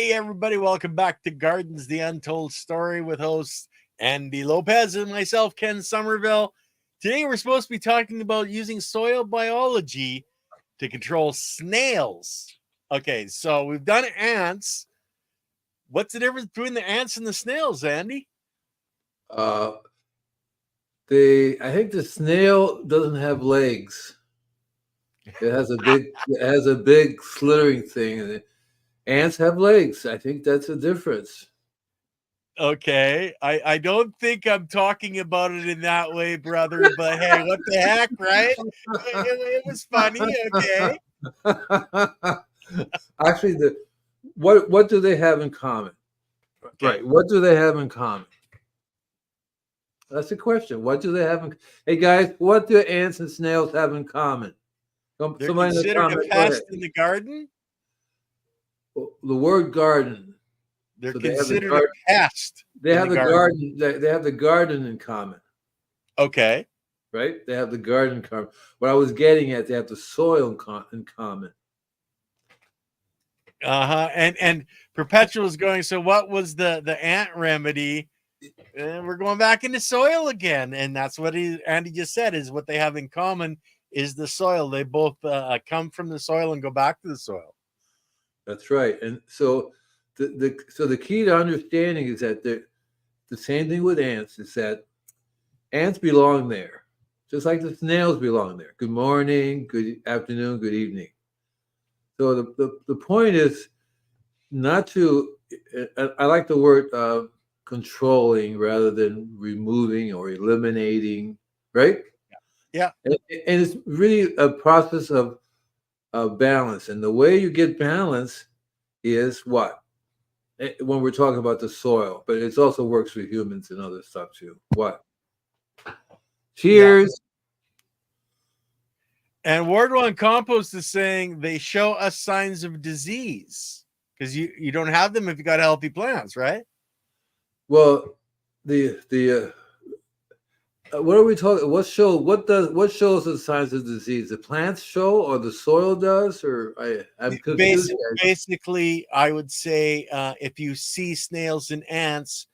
Hey, everybody, welcome back to Gardens, the Untold Story with hosts Andy Lopez and myself, Ken Somerville. Today, we're supposed to be talking about using soil biology to control snails. Okay, so we've done ants. What's the difference between the ants and the snails, Andy? Uh, I think the snail doesn't have legs. It has a big slithering thing, and ants have legs. I think that's a difference. Okay, I don't think I'm talking about it in that way, brother, but hey, what the heck, right? It was funny, okay? Actually, what do they have in common? Okay. Right. What do they have in common? That's the question. What do they have in? Hey guys, what do ants and snails have in common? They're Somebody in the considered a comment. Go ahead. pest in the garden. The word garden. They're So they have the considered a garden. pest They in have the the garden. garden. They have the garden in common, Okay. right? They have the garden in common. What I was getting at, they have the soil in common. Uh-huh. And Perpetual is going, so what was the ant remedy? And we're going back into soil again. And that's what Andy just said is what they have in common is the soil. They both come from the soil and go back to the soil. That's right. And so the key to understanding is that the same thing with ants is that ants belong there, just like the snails belong there. Good morning, good afternoon, good evening. So the point is not to. I like the word controlling rather than removing or eliminating, right? Yeah. And it's really a process of balance. And the way you get balance is what? When we're talking about the soil, but it also works for humans and other stuff too. What? Yeah. Cheers. And Ward One Compost is saying they show us signs of disease because you don't have them if you got healthy plants, right? Well, the what are we talking? What shows the signs of disease? The plants show, or the soil does, or I'm confused. Basically, I would say if you see snails and ants,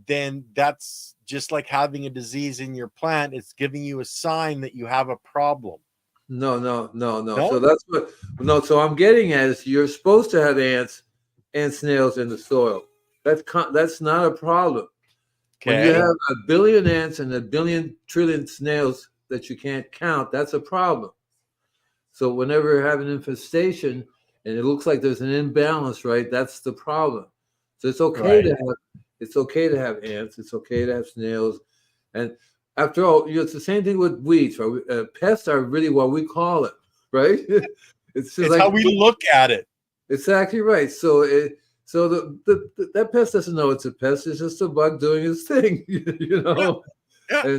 then that's just like having a disease in your plant. It's giving you a sign that you have a problem. No, no, no, no. So No? that's what. No, so I'm getting at is you're supposed to have ants and snails in the soil. That's not a problem. When you Okay. have a billion ants and a billion trillion snails that you can't count, that's a problem. So whenever you have an infestation and it looks like there's an imbalance, right? That's the problem. So Right. it's okay to have ants. It's okay to have snails, and after all, it's the same thing with weeds. Right? Pests are really what we call it, right? It's just It's how like we look at it. exactly right. So that pest doesn't know it's a pest. It's just a bug doing its thing, you Yeah. know. Yeah.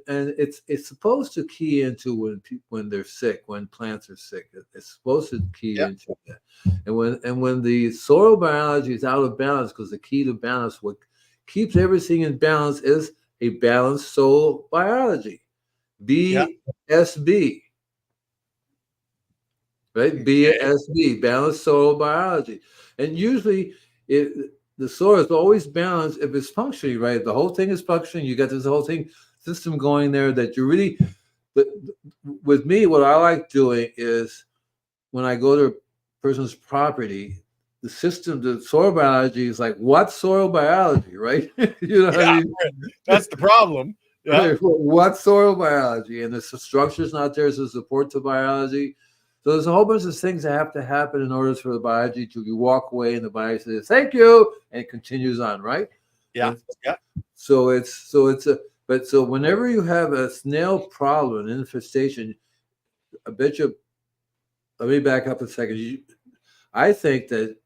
And it's supposed to key into when they're sick, when plants are sick. It's supposed to key Yeah. into that. And when the soil biology is out of balance, because the key to balance, what keeps everything in balance is a balanced soil biology. Yeah. BSB, right? Okay. BSB, balanced soil biology. And usually the soil is always balanced if it's functioning right. If the whole thing is functioning, you got this whole thing system going there that you really but with me, what I like doing is when I go to a person's property, the soil biology is like, what soil biology, right? You know what I Yeah. mean? That's the problem. Yeah. Right. What soil biology? And the structure's not there to support the biology. So there's a whole bunch of things that have to happen in order for the biology to you walk away and the biology says, thank you, and it continues on, right? Yeah. And Yeah. so whenever you have a snail problem, an infestation, I bet you let me back up a second. I think that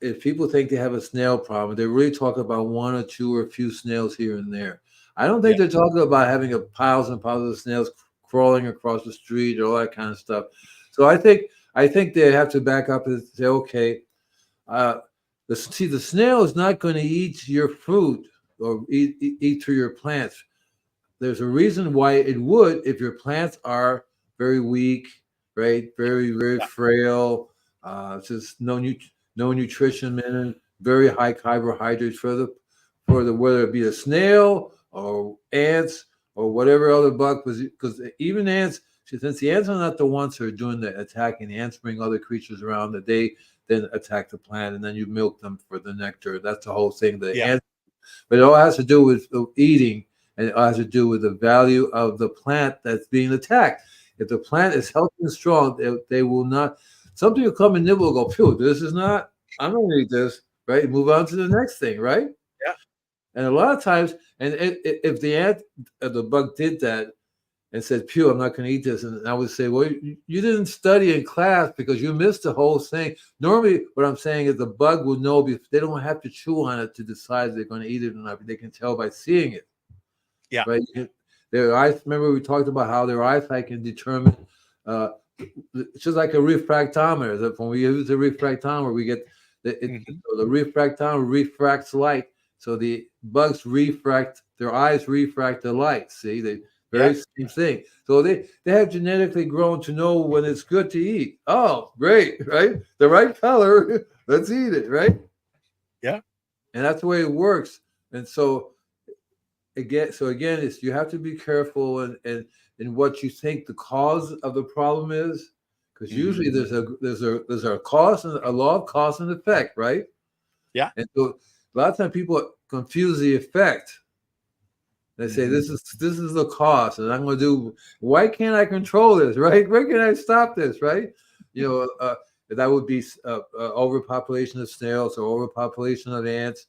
if people think they have a snail problem, they really talk about one or two or a few snails here and there. I don't think Yeah. they're talking about having a piles and piles of snails crawling across the street or all that kind of stuff. So I think they have to back up and say, okay, uh, the snail is not going to eat your fruit or eat through your plants. There's a reason why it would if your plants are very weak, right? Very, very Yeah. frail. Just no nutrition in it, very high carbohydrates for the whether it be a snail or ants or whatever other bug, because even ants, since the ants are not the ones who are doing the attacking, the ants bring other creatures around that they then attack the plant, and then you milk them for the nectar. That's the whole thing. The Yeah. ants, but it all has to do with eating, and it all has to do with the value of the plant that's being attacked. If the plant is healthy and strong, they will not. Something will come and nibble and go, phew, this is not, I don't need this, right? Move on to the next thing, right? Yeah. And a lot of times, and if the ant, the bug did that and said, "Pew, I'm not going to eat this," and I would say, "Well, you didn't study in class because you missed the whole thing." Normally, what I'm saying is the bug will know because they don't have to chew on it to decide if they're going to eat it or not. They can tell by seeing it. Yeah. Right. Their eyes. Remember, we talked about how their eyesight can determine. Uh, it's just like a refractometer. That when we use the refractometer, we get so the refractometer refracts light. So the bugs refract, their eyes refract the light. See, they very same thing. So they have genetically grown to know when it's good to eat. Oh, great, right? The right color. Let's eat it, right? Yeah. And that's the way it works. And so again, it's you have to be careful in what you think the cause of the problem is, because usually there's a cause and a law of cause and effect, right? Yeah. And so a lot of times people confuse the effect. They say this is the cause, and I'm going to do. Why can't I control this? Right? Where can I stop this? Right? That would be overpopulation of snails or overpopulation of ants,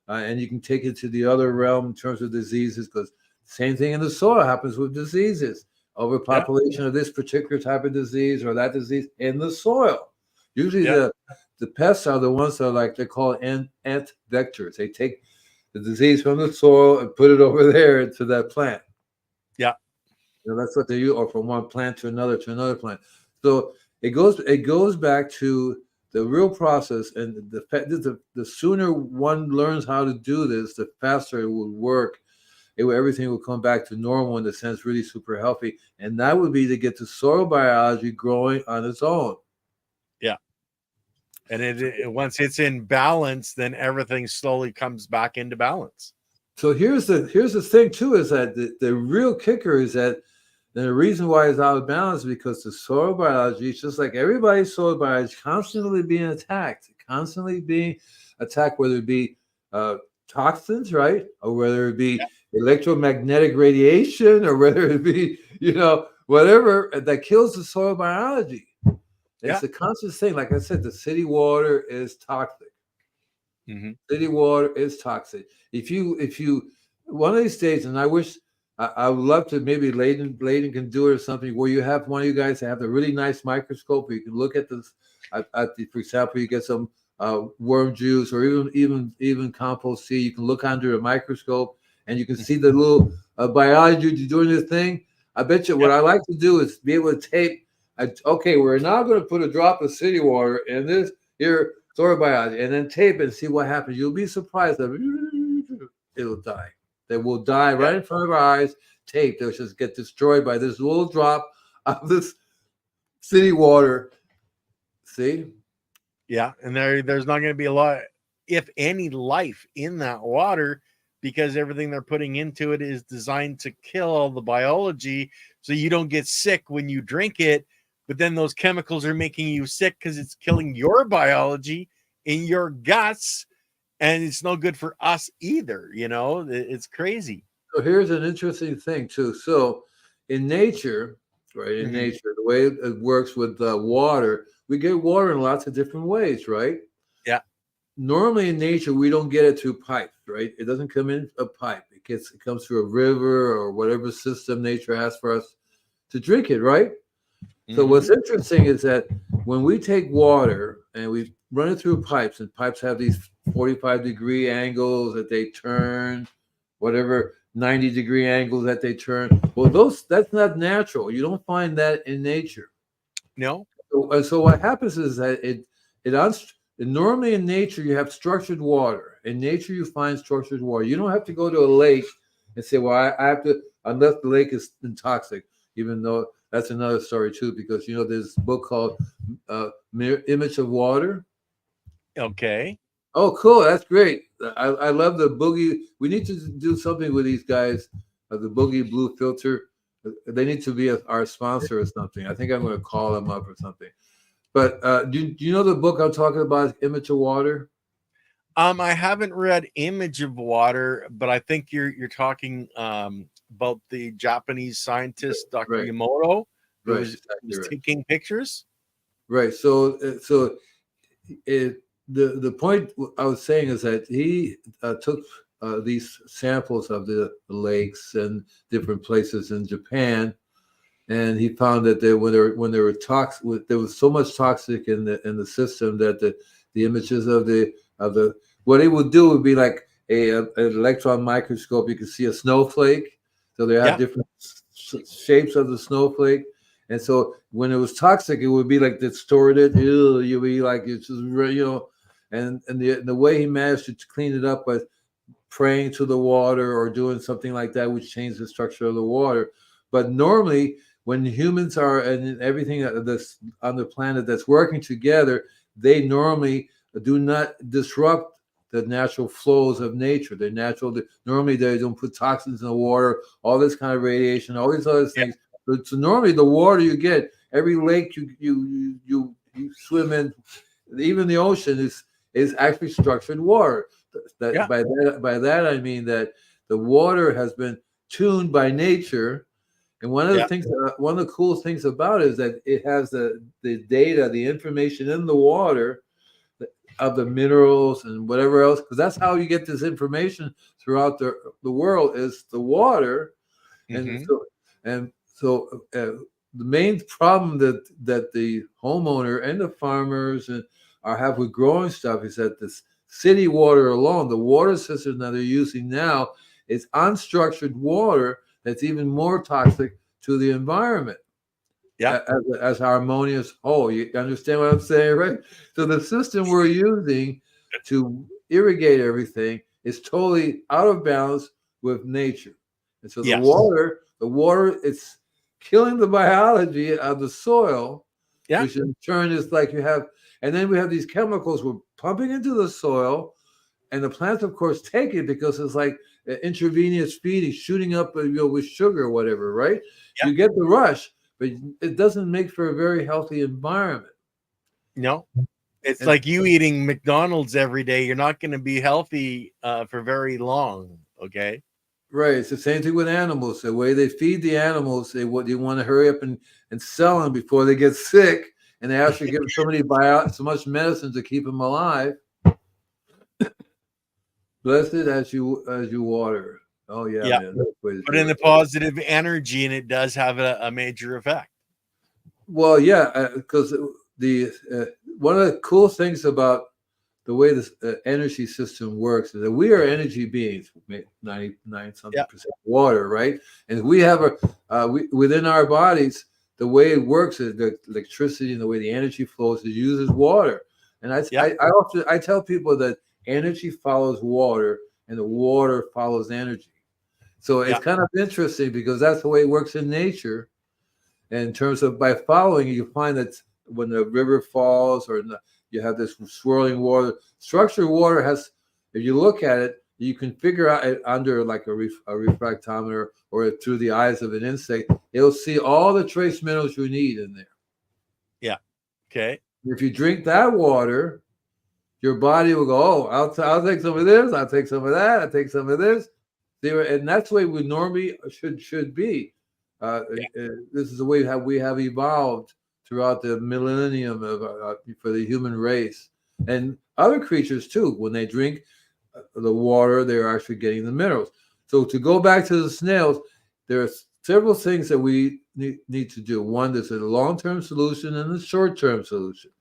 and you can take it to the other realm in terms of diseases, because same thing in the soil happens with diseases. Overpopulation of this particular type of disease or that disease in the soil. Usually, the pests are the ones that are like they're called ant vectors. They take the disease from the soil and put it over there into that plant. Yeah. That's what they use, or from one plant to another plant. So it goes back to the real process, and the sooner one learns how to do this, the faster it will work. Everything will come back to normal in the sense really super healthy, and that would be to get the soil biology growing on its own. Yeah. And once it's in balance, then everything slowly comes back into balance. So here's the thing too, is that the real kicker is that the reason why it's out of balance is because the soil biology, it's just like everybody's soil biology, is constantly being attacked, whether it be toxins, right, or whether it be electromagnetic radiation, or whether it be whatever that kills the soil biology. It's a constant thing. Like I said, the city water is toxic. City water is toxic. If you one of these days, and I wish I would love to, maybe Layden can do it or something, where you have one of you guys have a really nice microscope where you can look at this for example, you get some worm juice or even compost seed. You can look under a microscope and you can see the little biology doing this thing. I bet you what I like to do is be able to tape. Okay, we're now going to put a drop of city water in this here soil biology, and then tape it and see what happens. You'll be surprised that it'll die. They will die right in front of our eyes. Tape. They'll just get destroyed by this little drop of this city water. See? Yeah, and there's not going to be a lot, if any, life in that water, because everything they're putting into it is designed to kill all the biology, so you don't get sick when you drink it. But then those chemicals are making you sick because it's killing your biology in your guts, and it's no good for us either. It's crazy. So here's an interesting thing too. So in nature, right? In nature, the way it works with water, we get water in lots of different ways, right? Yeah. Normally in nature, we don't get it through pipes, right? It doesn't come in a pipe. It comes through a river or whatever system nature has for us to drink it, right? So what's interesting is that when we take water and we run it through pipes, and pipes have these 45-degree angles that they turn, whatever 90-degree angles that they turn. Well, that's not natural. You don't find that in nature. No. So what happens is that normally in nature you have structured water. In nature you find structured water. You don't have to go to a lake and say, well, I have to, unless the lake is toxic, even though that's another story too, because there's a book called Image of Water. Okay. Oh, cool. That's great. I love the boogie. We need to do something with these guys. The boogie blue filter. They need to be our sponsor or something. I think I'm going to call them up or something. But do you know the book I'm talking about, Image of Water? I haven't read Image of Water, but I think you're talking about the Japanese scientist Dr. Right, Yamoto, right, who was exactly right. taking pictures. Right. So it the point I was saying is that he took these samples of the lakes and different places in Japan, and he found that when there were toxic, there was so much toxic in the system that the images of the what it would do would be like an electron microscope. You could see a snowflake, so they have Yeah. different shapes of the snowflake. And so when it was toxic, it would be like distorted. You'd be like it's just and the way he managed to clean it up was praying to the water or doing something like that, which changed the structure of the water. But normally, when humans are and everything that's on the planet that's working together, they normally do not disrupt the natural flows of nature. They're natural. Normally, they don't put toxins in the water, all this kind of radiation, all these other Yeah. things. So normally, the water you get, every lake you swim in, even the ocean is actually structured water. That Yeah. by that I mean that the water has been tuned by nature, and Yeah. one of the cool things about it is that it has the data, the information in the water of the minerals and whatever else, because that's how you get this information throughout the world is the water, and Hmm. so the main problem that the homeowner and the farmers are have with growing stuff is that this city water alone, the water system that they're using now, is unstructured water that's even more toxic to the environment Yeah. as harmonious whole. You understand what I'm saying, right? So the system we're using to irrigate everything is totally out of balance with nature. And so Yes. the water, it's killing the biology of the soil, Yeah. which in turn is like and then we have these chemicals we're pumping into the soil, and the plants, of course, take it because it's like intravenous feeding, shooting up with sugar or whatever, right? Yeah. You get the rush, but it doesn't make for a very healthy environment. No, it's And like you eating McDonald's every day. You're not going to be healthy for very long. Okay. right, it's the same thing with animals. The way they feed the animals, they want to hurry up and sell them before they get sick, and they actually give so much medicine to keep them alive. Blessed as you water. Oh yeah, Yeah. man, that's the way to Put do in it. the positive energy, and it does have a major effect. Well, yeah, because the one of the cool things about the way this energy system works is that we are energy beings, 99 something Yeah. percent water, right? And we have within our bodies, the way it works is the electricity and the way the energy flows, it uses water. And Yeah. I tell people that energy follows water and the water follows energy. So it's Yeah. kind of interesting because that's the way it works in nature. And in terms of by following, you find that when the river falls you have this swirling water, structured water has, if you look at it, you can figure out it under like a refractometer or through the eyes of an insect. It'll see all the trace minerals you need in there. Yeah. Okay. If you drink that water, your body will go, oh, I'll take some of this, I'll take some of that, I'll take some of this. And that's the way we normally should be. Yeah. This is the way we have evolved throughout the millennium for the human race and other creatures too. When they drink the water, they're actually getting the minerals. So to go back to the snails, there are several things that we need to do. One, there's a long-term solution and a short-term solution.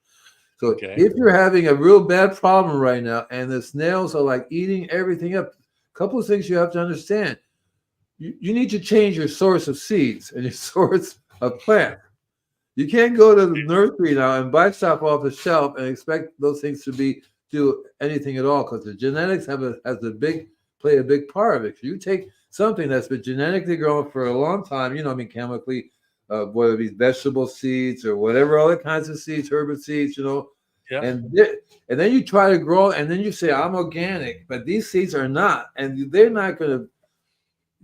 So Okay. if you're having a real bad problem right now and the snails are like eating everything up, a couple of things you have to understand. You need to change your source of seeds and your source of plant. You can't go to the nursery now and buy stuff off the shelf and expect those things to do anything at all because the genetics play a big part of it. You take something that's been genetically grown for a long time, chemically, whether it be vegetable seeds or whatever other kinds of seeds, herbal seeds, Yeah. And then you try to grow, and then you say I'm organic, but these seeds are not, and they're not going to.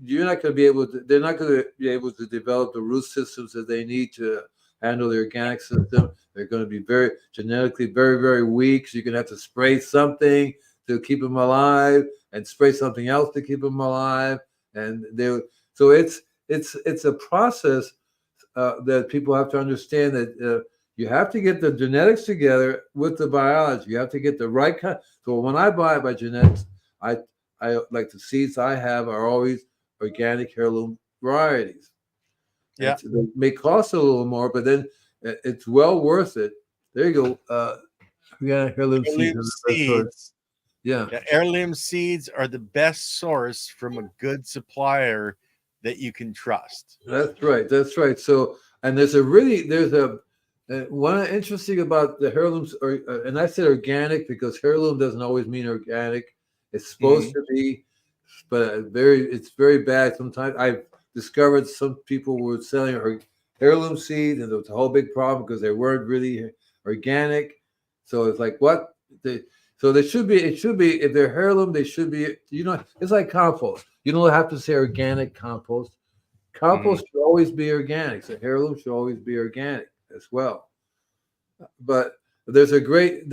You're not going to be able to. They're not going to be able to develop the root systems that they need to handle the organic system. They're going to be very genetically very weak. So you're going to have to spray something to keep them alive, and spray something else to keep them alive, and they. So it's a process that people have to understand that you have to get the genetics together with the biology. You have to get the right kind. So when I buy by genetics, I I like the seeds I have are always organic heirloom varieties. And Yeah. they may cost a little more, but then it's well worth it. There you go. Organic heirloom seeds Heirloom are the best source. seeds. Yeah, Yeah, heirloom seeds are the best source from a good supplier that you can trust. that's right. That's right. So, and there's a one interesting about the heirlooms, and I said organic because heirloom doesn't always mean organic. It's supposed Mhm. to be, but it's very bad. Sometimes I've discovered some people were selling heirloom seeds, and it was a whole big problem because they weren't really organic. So it's like what they. So they should be. It should be if they're heirloom. They should be. It's like compost. You don't have to say organic compost. Mhm. Compost should always be organic. So heirloom should always be organic as well. But there's a great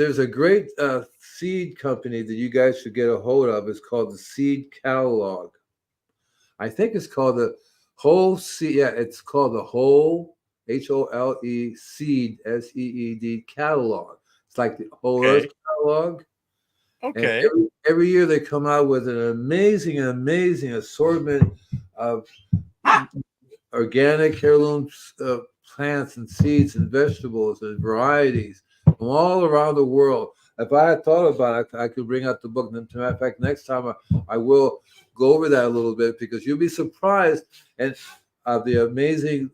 seed company that you guys should get a hold of. It's called the Seed Catalog. I think it's called the Whole Seed. Yeah, it's called the Whole HOLE Seed SEED Catalog. It's like the Whole Earth Okay. Catalog. And Okay. every year they come out with an amazing assortment of organic heirloom plants and seeds and vegetables and varieties from all around the world. If I had thought about it, I could bring out the book. And as a matter of fact, next time I will go over that a little bit because you'll be surprised and the amazing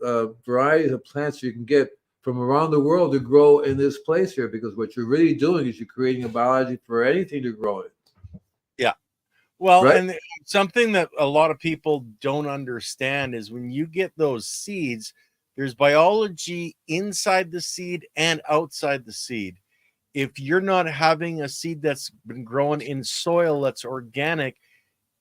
varieties of plants you can get from around the world to grow in this place here. Because what you're really doing is you're creating a biology for anything to grow in, Yeah. Well, right? and something that a lot of people don't understand is when you get those seeds, there's biology inside the seed and outside the seed. If you're not having a seed that's been grown in soil that's organic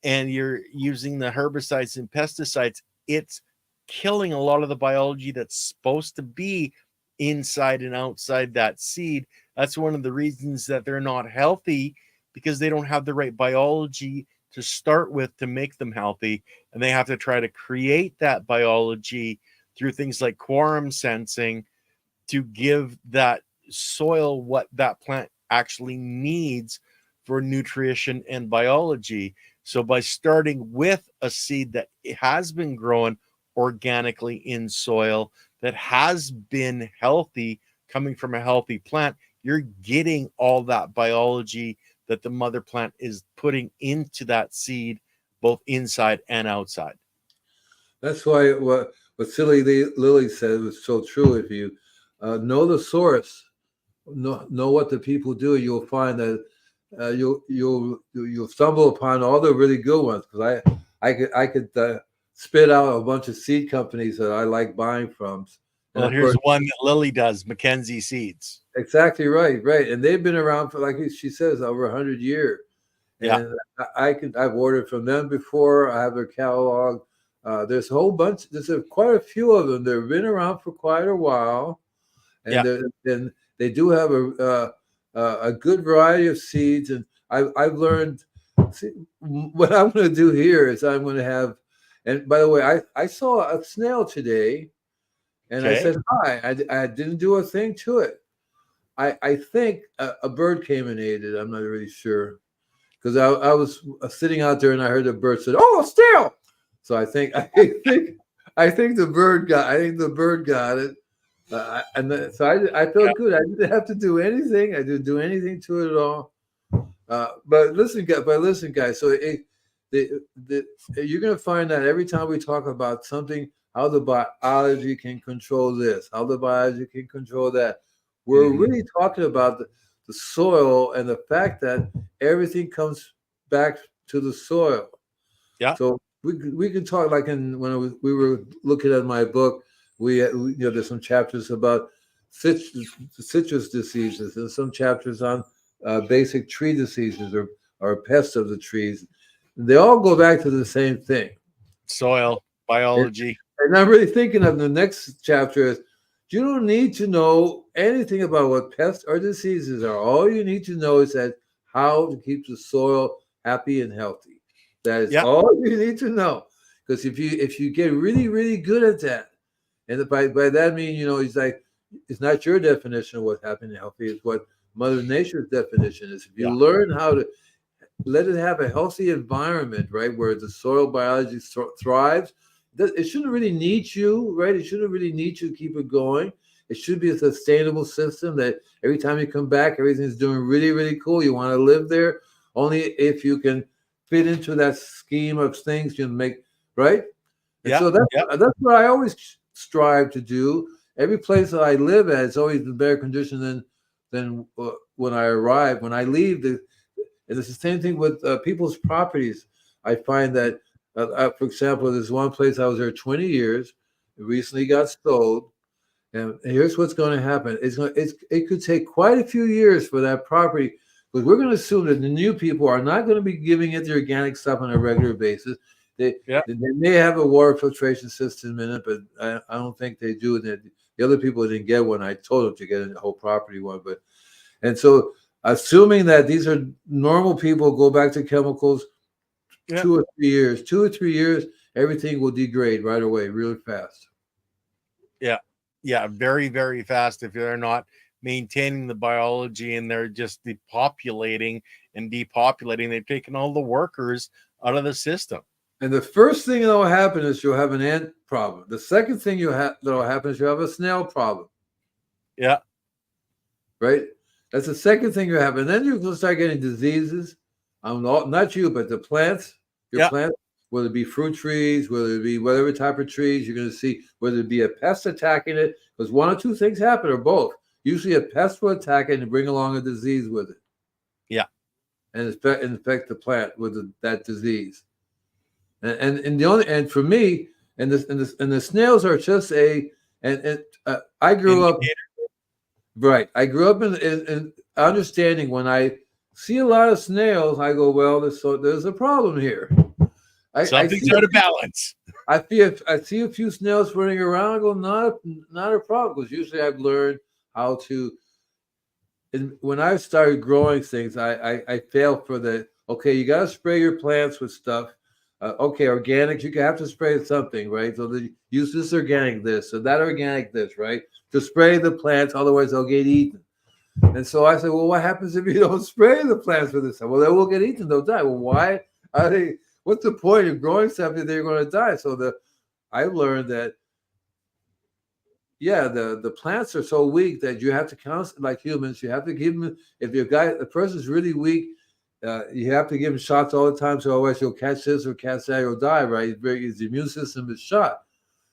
and you're using the herbicides and pesticides, it's killing a lot of the biology that's supposed to be inside and outside that seed. That's one of the reasons that they're not healthy because they don't have the right biology to start with to make them healthy. And they have to try to create that biology through things like quorum sensing to give that soil what that plant actually needs for nutrition and biology. So by starting with a seed that has been grown organically in soil that has been healthy coming from a healthy plant, you're getting all that biology that the mother plant is putting into that seed both inside and outside. That's why what Silly Lily said was so true. If you know the source, know what the people do, you'll find that you'll stumble upon all the really good ones. Because I could spit out a bunch of seed companies that I like buying from, and Well, of here's course, one that Lily does, Mackenzie Seeds. exactly right, right, and they've been around for like she says over 100 years. Yeah, And I've ordered from them before. I have their catalog. There's a whole bunch. Quite a few of them. They've been around for quite a while, and yeah, they do have a good variety of seeds. And I've learned. See, what I'm going to do here is I'm going to have. And by the way, I saw a snail today, and I okay. said hi. I didn't do a thing to it. I think a bird came and ate it. I'm not really sure because I was sitting out there and I heard the bird said, "Oh, still." So I think the bird got it, so I Yeah, felt good. I didn't have to do anything. I didn't do anything to it at all. But listen, guys. So the, the, you're going to find that every time we talk about something, how the biology can control this, how the biology can control that, we're mhm, really talking about the soil and the fact that everything comes back to the soil. yeah, So we can talk like we were looking at my book. There's some chapters about citrus diseases, and some chapters on basic tree diseases or pests of the trees. They all go back to the same thing. Soil And, biology. and I'm really thinking of the next chapter is you don't need to know anything about what pests or diseases are. All you need to know is that how to keep the soil happy and healthy. That is Yeah. all you need to know. Because if you get really, really good at that, and by that I mean, it's like it's not your definition of what happy and healthy, it's what Mother Nature's definition is. If you Yeah. learn how to let it have a healthy environment, right, where the soil biology thrives. It shouldn't really need you, right? It shouldn't really need you to keep it going. It should be a sustainable system that every time you come back, everything's doing really, really cool. You want to live there only if you can fit into that scheme of things you make, right? And Yeah. so that's what I always strive to do. Every place that I live at, it's always in better condition than when I arrive. When I leave, and it's the same thing with people's properties. I find that, for example, there's one place I was there 20 years. It recently got sold, and here's what's going to happen. It could take quite a few years for that property, because we're going to assume that the new people are not going to be giving it the organic stuff on a regular basis. They may have a water filtration system in it, but I don't think they do. And the other people didn't get one. I told them to get a whole property one, and so assuming that these are normal people, go back to chemicals, 2 or 3 years. 2 or 3 years, everything will degrade right away, really fast. Yeah, very, very fast if they're not maintaining the biology and they're just depopulating and depopulating. They've taken all the workers out of the system. And the first thing that will happen is you'll have an ant problem. The second thing that will happen is you'll have a snail problem. Yeah. Right? That's the second thing you have. And then you'll start getting diseases. Not you, but the plants, plants, whether it be fruit trees, whether it be whatever type of trees, you're going to see whether it be a pest attacking it, because one or two things happen, or both. Usually a pest will attack it and bring along a disease with it. Yeah. And infect the plant with that disease. And for me, and the snails are just I grew up. Right. I grew up in understanding when I see a lot of snails, I go, well, there's a problem here. Something's out of balance. I see a few snails running around. I go, not a problem, because usually I've learned how to. And when I started growing things, I failed for okay, you got to spray your plants with stuff. Okay, organics, you have to spray something, right? So use this organic this, or that organic this, right? To spray the plants, otherwise they'll get eaten. And so I said, well, what happens if you don't spray the plants with this? Well, they will get eaten, they'll die. Well, why are they? What's the point of growing something they're going to die? So I learned that, the plants are so weak that you have to constantly, like humans, you have to give them. If the person's really weak, you have to give them shots all the time, so otherwise you'll catch this or catch that, you'll die. Right? His immune system is shot.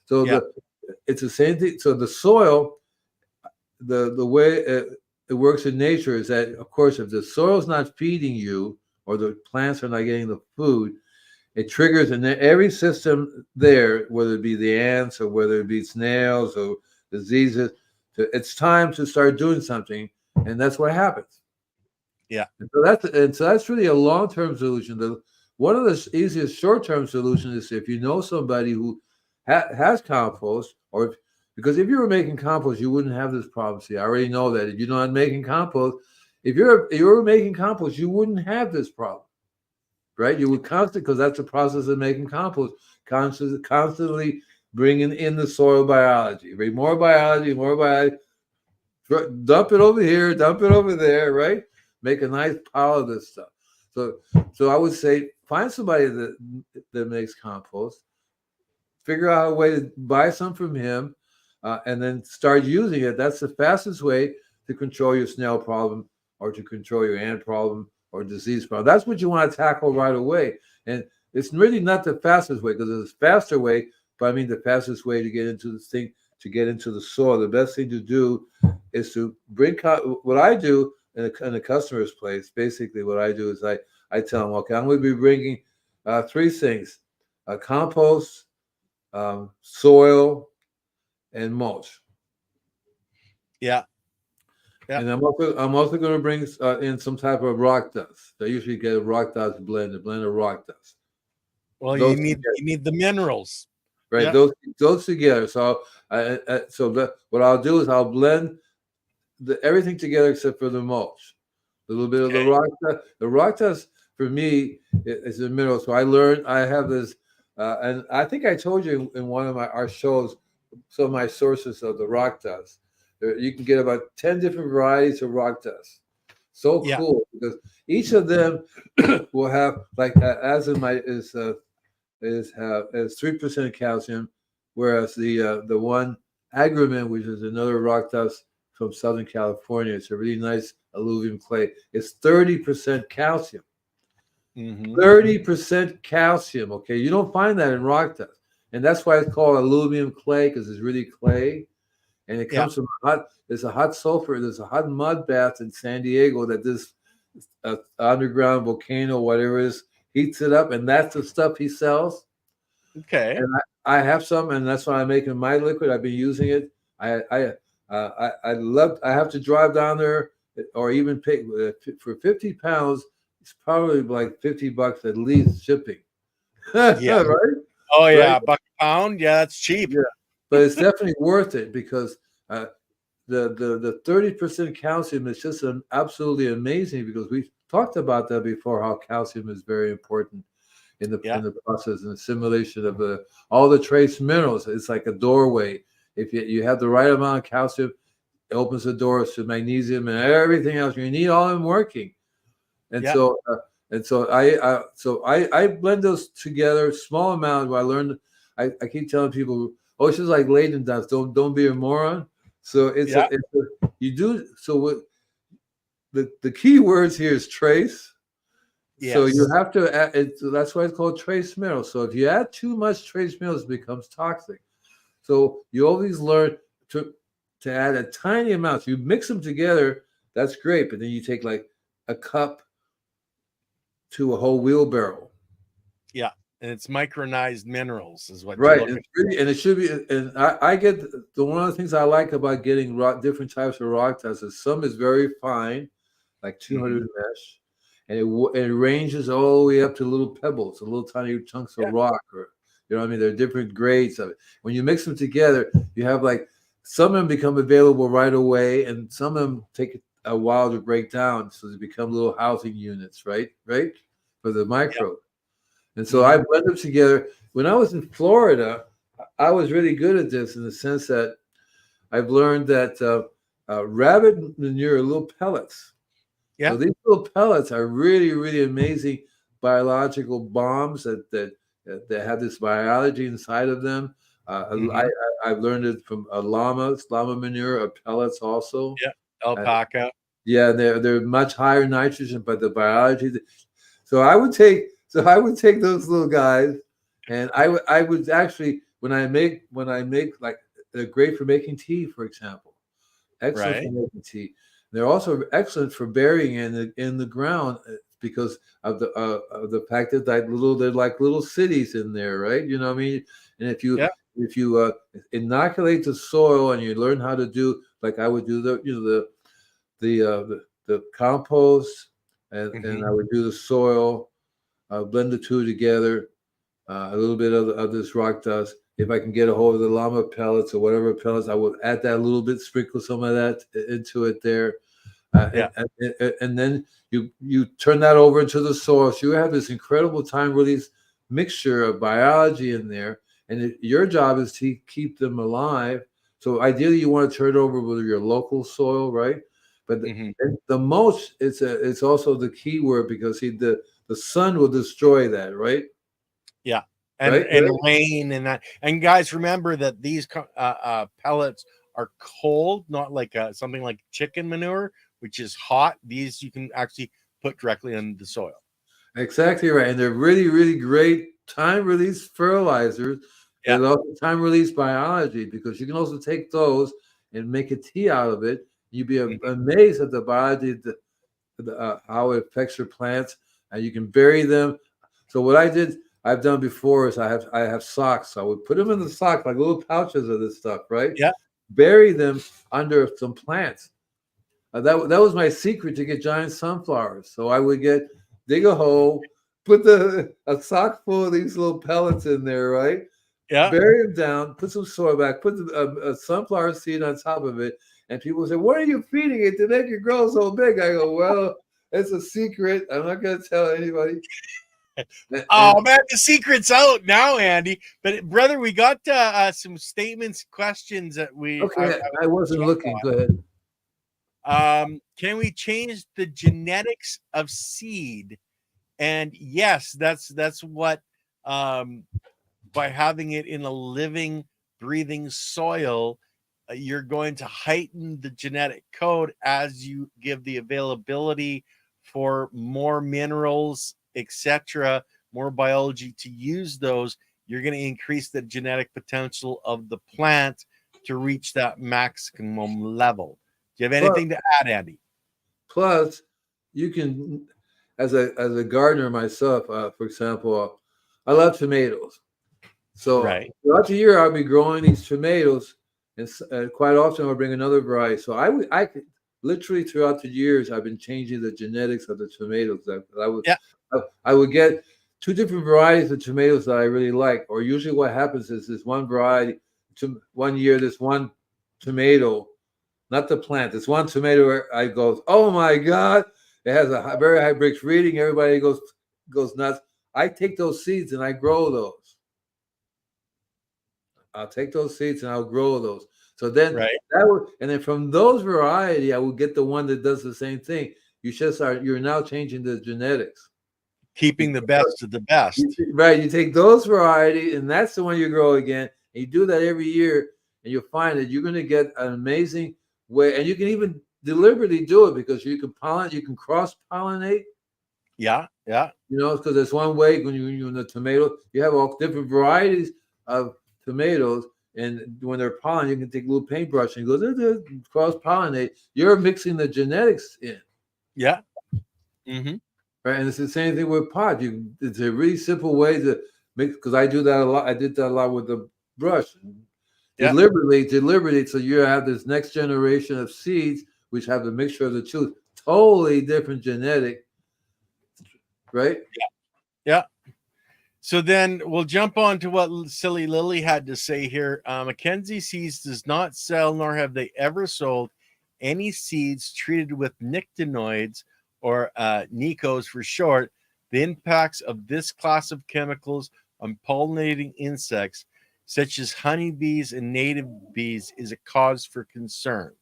So it's the same thing. So the soil, the way it works in nature is that, of course, if the soil's not feeding you or the plants are not getting the food, it triggers in every system there, whether it be the ants or whether it be snails or diseases. It's time to start doing something, and that's what happens. Yeah. And so that's really a long-term solution. One of the easiest short-term solutions is if you know somebody who has compost, because if you were making compost, you wouldn't have this problem. See, I already know that. If you're not making compost, if you're making compost, you wouldn't have this problem, right? You would constantly, because that's the process of making compost, constantly bringing in the soil biology, right? More biology, dump it over here, dump it over there, right? Make a nice pile of this stuff. So I would say find somebody that makes compost, figure out a way to buy some from him, and then start using it. That's the fastest way to control your snail problem, or to control your ant problem, or disease problem. That's what you want to tackle right away. And it's really not the fastest way, because there's a faster way, but I mean the fastest way to get into this thing, to get into the soil. The best thing to do is to bring what I do in a customer's place. Basically, what I do is I tell them, okay, I'm going to be bringing three things: compost, soil, and mulch. Yeah. Yeah. And I'm also going to bring in some type of rock dust. I usually get a rock dust blend, a blend of rock dust. Well, Those you need the minerals. right, Yeah. those together. So what I'll do is I'll blend everything together except for the mulch. A little bit of the Okay. rock dust. The rock dust for me is a mineral. So I learned I have this, and I think I told you in one of our shows some of my sources of the rock dust. You can get about 10 different varieties of rock dust. So Yeah. cool because each of them will have like as in my is 3% calcium, whereas the one agriment, which is another rock dust from Southern California, it's a really nice alluvium clay. It's 30% calcium. Mm-hmm. 30% calcium. Okay, you don't find that in rock dust, and that's why it's called alluvium clay because it's really clay, and it Yeah. comes from hot. There's a hot sulfur. There's a hot mud bath in San Diego that this underground volcano, whatever it is, heats it up, and that's the stuff he sells. Okay. And I have some, and that's why I'm making my liquid. I've been using it. I love. I have to drive down there, or even pay for 50 pounds. It's probably like $50 at least shipping. Yeah. Right, Oh right, yeah, buck a pound. Yeah, that's cheap. yeah. But it's definitely worth it because uh, the 30% calcium is just absolutely amazing because we talked about that before. How calcium is very important Yeah. in the process and assimilation of all the trace minerals. It's like a doorway. If you have the right amount of calcium, it opens the doors to magnesium and everything else. You need all of them working. And Yeah. so I blend those together, small amount. Where I learned, I keep telling people, oh, it's just like Leighton does. Don't be a moron. So Yeah. you do so. What the key words here is trace. So you Yes. have to add, so that's why it's called trace minerals. So if you add too much trace minerals, it becomes toxic. So you always learn to to add a tiny amount. So you mix them together, that's great. But then you take like a cup to a whole wheelbarrow. Yeah. And it's micronized minerals is what you're Right. And looking. it's really, and it should be, and I get one of the things I like about getting different types of rock dust is some is very fine, like 200 Mhm. mesh, and it ranges all the way up to little pebbles, little tiny chunks of Yeah. rock, or you know what I mean. There are different grades of it. When you mix them together, you have like some of them become available right away, and some of them take a while to break down, so they become little housing units, right, for the Yeah. micro. And so I Mhm. blend them together. When I was in Florida, I was really good at this in the sense that I've learned that rabbit manure, little pellets. So Yeah. these little pellets are really, really amazing biological bombs that have this biology inside of them. Mhm. I've learned it from llama manure, pellets also. Yeah. Uh, Alpaca. yeah, they're much higher nitrogen, but the biology. So I would take those little guys, and I would actually when I make like they're great for making tea, for example, excellent for Right. making tea. They're also excellent for burying in the ground because of the fact that they're like little cities in there, right? You know what I mean? And Yeah. if you inoculate the soil and you learn how to do like I would do the compost, and Mhm. I would do the soil, blend the two together, a little bit of this rock dust. If I can get a hold of the llama pellets or whatever pellets, I will add that a little bit, sprinkle some of that into it there, Yeah. and then you turn that over into the soil. So you have this incredible time release mixture of biology in there, and your job is to keep them alive. So ideally, you want to turn it over with your local soil, right? But Mhm. the mulch it's also the key word because the sun will destroy that, right? Yeah. Right, And right. rain and that. And guys, remember that these pellets are cold, not like something like chicken manure, which is hot. These you can actually put directly in the soil. Exactly right. And they're really, really great time release fertilizers. Yeah. They're also time release biology because you can also take those and make a tea out of it. You'd be Mhm. amazed at the biology, how it affects your plants, and you can bury them. So what I've done before is I have socks. So I would put them in the sock like little pouches of this stuff, right? Yeah. bury them under some plants. That was my secret to get giant sunflowers. So I would dig a hole, put a sock full of these little pellets in there, right? Yeah. Bury them down, put some soil back, put a sunflower seed on top of it, and people say, "What are you feeding it to make it grow so big?" I go, "Well, it's a secret. I'm not going to tell anybody." Oh man, the secret's out now, Andy. But brother, we got some statements, questions that Okay, I wasn't looking. Go ahead. Can we change the genetics of seed? And yes, that's what by having it in a living, breathing soil, you're going to heighten the genetic code as you give the availability for more minerals, etc., more biology to use those. You're going to increase the genetic potential of the plant to reach that maximum level. Do you have anything to add, Andy? Plus, you can, as a gardener myself, for example, I love tomatoes. So throughout the year, I'll be growing these tomatoes, and quite often I'll bring another variety. So I could literally throughout the years, I've been changing the genetics of the tomatoes. I would get two different varieties of tomatoes that I really like. Or usually, what happens is this one variety, one year, this one tomato, not the plant, this one tomato where I go, oh my God, it has a very high bricks reading. Everybody goes nuts. I take those seeds and I grow those. I'll take those seeds and I'll grow those. So then and then from those variety, I will get the one that does the same thing. You're now changing the genetics. Keeping the best of the best. Right. You take those variety and that's the one you grow again. And you do that every year and you'll find that you're going to get an amazing way. And you can even deliberately do it because you can cross pollinate. Yeah. Because there's one way when you're in the tomato, you have all different varieties of tomatoes, and when they're pollen, you can take a little paintbrush and go cross pollinate. You're mixing the genetics in. Yeah. Mm-hmm. Right, and it's the same thing with pot. It's a really simple way to mix because I do that a lot. I did that a lot with the brush, deliberately. So you have this next generation of seeds which have the mixture of the two, totally different genetic. Right. Yeah. So then we'll jump on to what Silly Lily had to say here. Mackenzie Seeds does not sell, nor have they ever sold any seeds treated with nicotinoids or NICOs for short. The impacts of this class of chemicals on pollinating insects, such as honeybees and native bees, is a cause for concern.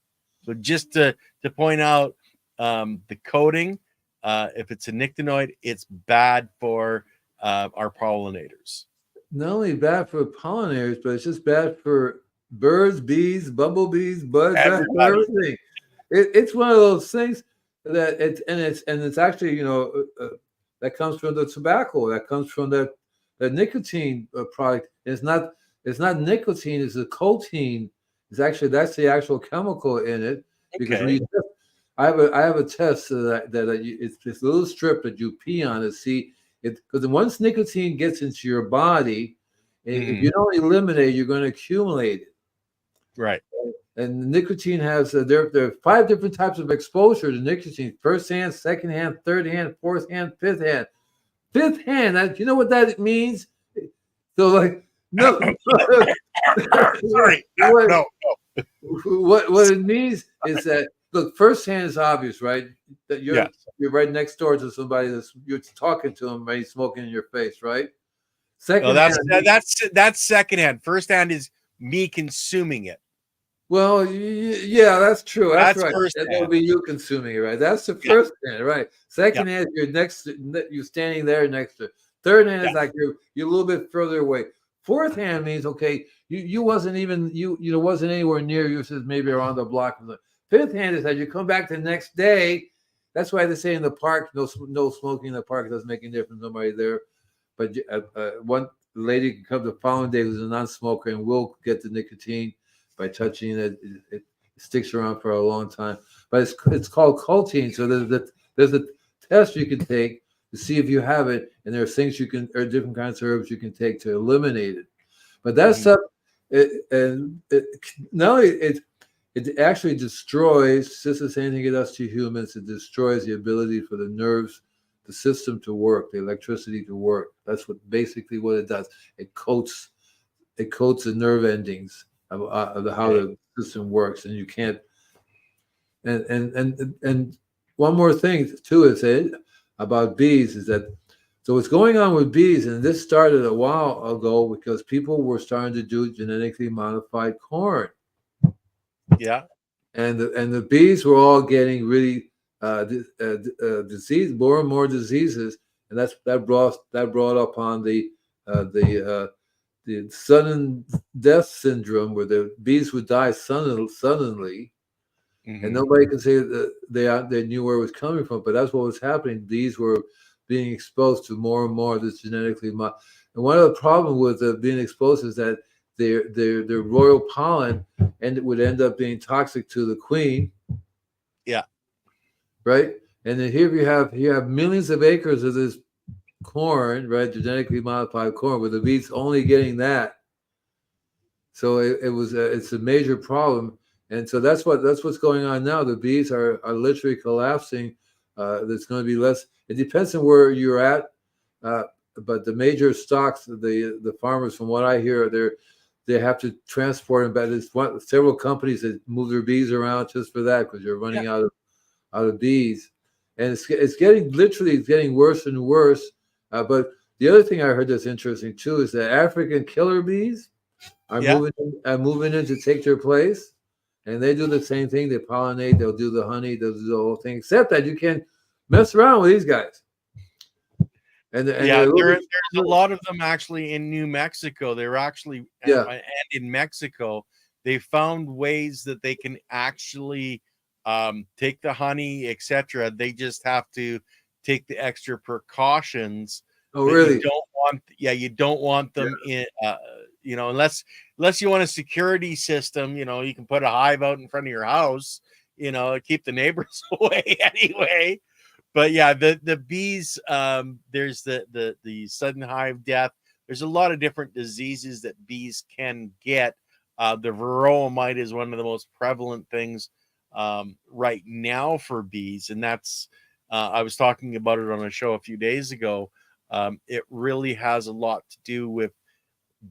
So just to point out the coating, if it's a nicotinoid, it's bad for our pollinators. Not only bad for pollinators, but it's just bad for birds, bees, bumblebees, bugs, everything. It's one of those things that it's actually that comes from the tobacco, that comes from the nicotine product. It's not nicotine, it's a coatine. That's the actual chemical in it. Because when I have a test that it's this little strip that you pee on to see. Because once nicotine gets into your body, if you don't eliminate it, you're going to accumulate it. Right. And nicotine has there are 5 different types of exposure to nicotine: first hand, second hand, third hand, fourth hand, fifth hand. Fifth hand. You know what that means? So no. Sorry. No. What it means is that look, first hand is obvious, right? That you're right next door to somebody you're talking to them, right? He's smoking in your face, right? Second hand, that's second hand. First hand is me consuming it. Well, yeah, that's true. That's right. That would be you consuming it, right? That's the first hand, right? Second hand, you're standing there next to. Third hand is like you're a little bit further away. Fourth hand means okay, you wasn't even wasn't anywhere near you. Says maybe around the block. Fifth hand is that you come back the next day. That's why they say in the park, no smoking in the park. It doesn't make any difference. Nobody there. But one lady can come the following day who's a non-smoker and will get the nicotine by touching it. It sticks around for a long time. But it's called coatine. So there's a test you can take to see if you have it, and there are things different kinds of herbs you can take to eliminate it. But that stuff, not only it actually destroys, just the same thing it does to humans. It destroys the ability for the nerves, the system to work, the electricity to work. That's what basically what it does. It coats the nerve endings of how Okay. the system works, and you can't. And one more thing too is it about bees is that so what's going on with bees, and this started a while ago because people were starting to do genetically modified corn, Yeah. and the bees were all getting really disease, more and more diseases, and that brought upon the sudden death syndrome where the bees would die suddenly, and Hmm. nobody can say that they knew where it was coming from, but that's what was happening. These were being exposed to more and more of this and one of the problems with being exposed is that their royal pollen and it would end up being toxic to the queen, Yeah. right? And then here you have millions of acres of this corn, right, genetically modified corn, with the bees only getting that. So it's a major problem, and so that's what's going on now. The bees are literally collapsing. There's going to be less. It depends on where you're at, uh, but the major stocks, the farmers, from what I hear, they have to transport them back. Several companies that move their bees around just for that because you're Yeah. running out of bees, and it's getting worse and worse. But the other thing I heard that's interesting too is that African killer bees are Yeah. moving in to take their place, and they do the same thing. They pollinate. They'll do the honey. They'll do the whole thing. Except that you can't mess around with these guys, and they're Yeah, a little bit. there's a lot of them actually in New Mexico. They're actually Yeah. and in Mexico, they found ways that they can actually take the honey, etc. They just have to take the extra precautions, Oh, but you really? don't want, yeah, you don't want Yeah. them in, unless you want a security system. You can put a hive out in front of your house, keep the neighbors away anyway. But yeah, the bees, there's the sudden hive death. There's a lot of different diseases that bees can get. The varroa mite is one of the most prevalent things right now for bees, and that's I was talking about it on a show a few days ago. It really has a lot to do with